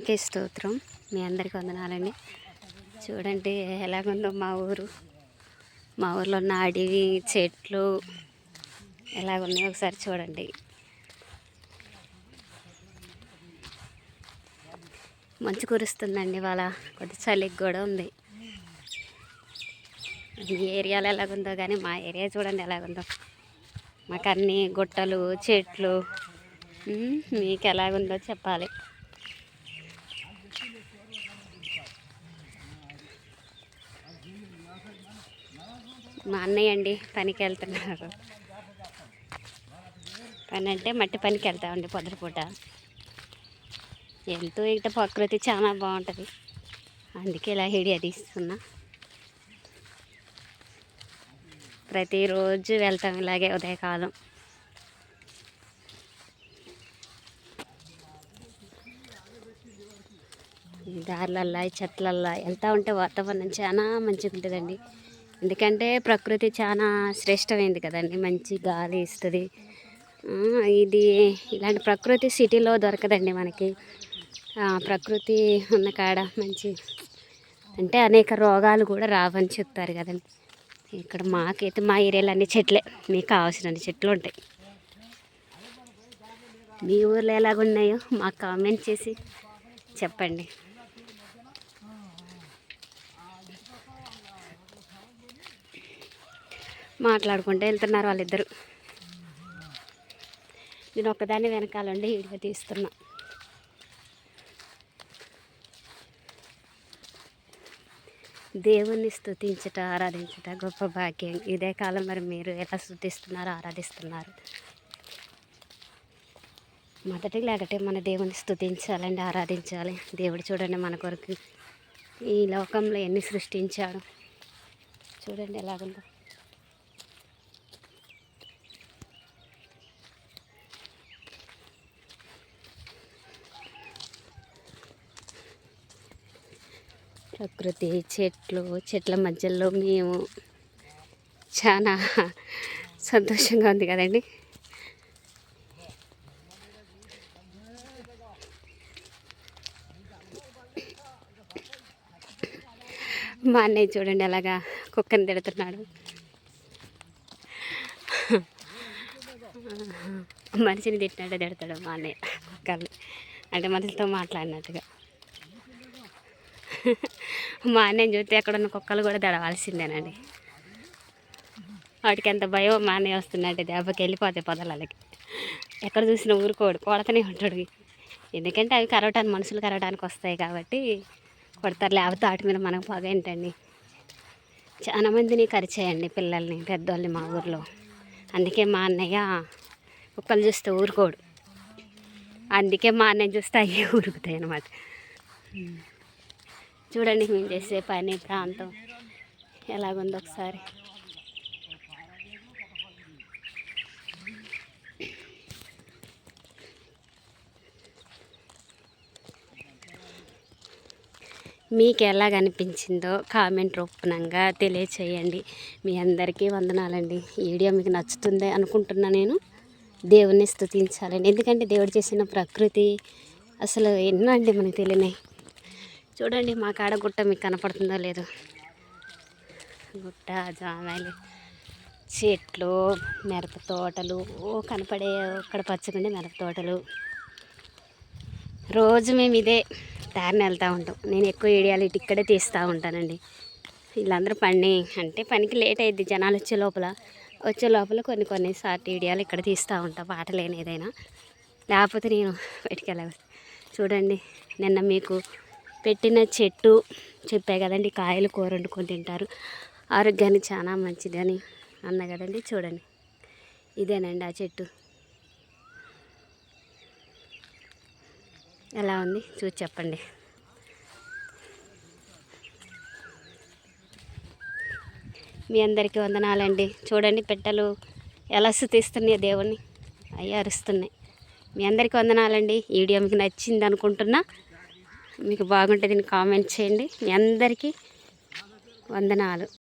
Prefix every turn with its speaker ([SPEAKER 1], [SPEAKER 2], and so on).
[SPEAKER 1] కే స్తోత్రం. మీ అందరికీ వందనాలండి. చూడండి ఎలాగుందో మా ఊరు. మా ఊర్లో ఉన్న అడవి చెట్లు ఎలాగున్నాయో ఒకసారి చూడండి. మంచు కురుస్తుందండి ఇవాళ. కొద్ది చలికి కూడా ఉంది. ఈ ఏరియాలో ఎలాగుందో కానీ మా ఏరియా చూడండి ఎలాగుందో. మాకు అన్ని గుట్టలు చెట్లు. మీకు ఎలాగుందో చెప్పాలి. మా అన్నయ్య అండి పనికి వెళ్తున్నారు. పని అంటే మట్టి పనికి వెళ్తామండి పొద్దుపూట. వెళ్తూ ఇట ప్రకృతి చాలా బాగుంటుంది, అందుకే ఇలా వీడియో తీస్తున్నా. ప్రతిరోజు వెళ్తాం ఇలాగే ఉదయకాలం. ఈ దారులల్లా ఈ చెట్లల్లా వెళ్తూ ఉంటే వాతావరణం చాలా మంచిగా ఉంటుందండి. ఎందుకంటే ప్రకృతి చాలా శ్రేష్టమైంది కదండి, మంచి గాలి ఇస్తుంది. ఇది ఇలాంటి ప్రకృతి సిటీలో దొరకదండి మనకి. ప్రకృతి ఉన్న కాడ మంచి అంటే అనేక రోగాలు కూడా రావని చెప్తారు కదండి. ఇక్కడ మాకైతే మా ఏరియాలో అన్ని చెట్లే, మీకు కావాల్సిన చెట్లు ఉంటాయి. మీ ఊర్లో ఎలాగున్నాయో మాకు కామెంట్ చేసి చెప్పండి. మాట్లాడుకుంటూ వెళ్తున్నారు వాళ్ళిద్దరు. నేను ఒక్కదాన్ని వెనకాలండి వీడియో తీస్తున్నా. దేవుణ్ణి స్తుతించుట ఆరాధించుట గొప్ప భాగ్యం. ఇదే కాలం మరి మీరు ఎలా స్తుతిస్తున్నారు, ఆరాధిస్తున్నారు? మొదటి లేకటే మన దేవుని స్తుతించాలండి, ఆరాధించాలి. దేవుడు చూడండి మన కొరకు ఈ లోకంలో ఎన్ని సృష్టించాడు. చూడండి ఎలాగుందో. ప్రకృతి చెట్ల మధ్యలో మేము చాలా సంతోషంగా ఉంది కదండి. మా అన్నయ్య చూడండి అలాగా కుక్కని తిడుతున్నాడు. మనిషిని తిట్టినట్టు తిడతాడు మా అన్నయ్య కుక్కలు, అంటే మనుషులతో మాట్లాడినట్టుగా. మా అన్నయ్య చూస్తే ఎక్కడున్న కుక్కలు కూడా దడవాల్సిందేనండి. వాటికి ఎంత భయం. మా అన్నయ్య వస్తున్నట్టు దెబ్బకి వెళ్ళిపోతాయి పొదలకి. ఎక్కడ చూసినా ఊరుకోడు, కొడతనే ఉంటాడు. ఎందుకంటే అవి కరవటానికి, మనుషులు కరవటానికి వస్తాయి కాబట్టి కొడతారు. లేకపోతే వాటి మీద మనకు పొగ ఏంటండి. చాలా మందిని కరిచేయండి, పిల్లల్ని పెద్దోళ్ళని మా ఊర్లో. అందుకే మా అన్నయ్య కుక్కలు చూస్తే ఊరుకోడు. అందుకే మా అన్నయ్య చూస్తే అవి ఊరుకుతాయి అన్నమాట. చూడండి మేము చేసే పని ప్రాంతం ఎలాగుందో ఒకసారి. మీకు ఎలాగ అనిపించిందో కామెంట్ రూపంగా తెలియచేయండి. మీ అందరికీ వందనాలండి. ఈ వీడియో మీకు నచ్చుతుంది అనుకుంటున్నా. నేను దేవుణ్ణి స్తుతించాలండి, ఎందుకంటే దేవుడు చేసిన ప్రకృతి అసలు ఎన్నో అండి మనకు తెలియనాయి. చూడండి మా కాడ గుట్ట మీకు కనపడుతుందో లేదో. గుట్ట, జామాయిలు చెట్లు, మిరప తోటలు కనపడే. ఒక్కడ పచ్చగుండే మిరప తోటలు. రోజు మేము ఇదే దారిని వెళ్తూ ఉంటాం. నేను ఎక్కువ వీడియోలు ఇక్కడే తీస్తూ ఉంటానండి. వీళ్ళందరూ పనికి లేట్ అయ్యిద్ది జనాలు వచ్చే లోపల కొన్ని షార్ట్ వీడియోలు ఇక్కడ తీస్తూ ఉంటాం, పాట లేని ఏదైనా. లేకపోతే నేను బయటికి చూడండి నిన్న మీకు పెట్టిన చెట్టు చెప్పే కదండి, కాయలు కూర వండుకొని తింటారు, ఆరోగ్యానికి చాలా మంచిదని అన్న కదండి. చూడండి ఇదేనండి ఆ చెట్టు. ఎలా ఉంది చూసి చెప్పండి. మీ అందరికీ వందనాలండి. చూడండి పెట్టలు ఎలా స్తుతిస్తున్నాయో దేవుణ్ణి, అవి అరుస్తున్నాయి. మీ అందరికీ వందనాలండి. ఈ వీడియో మీకు నచ్చింది అనుకుంటున్నా. మీకు బాగుంటుందని కామెంట్ చేయండి. మీ అందరికీ వందనాలు.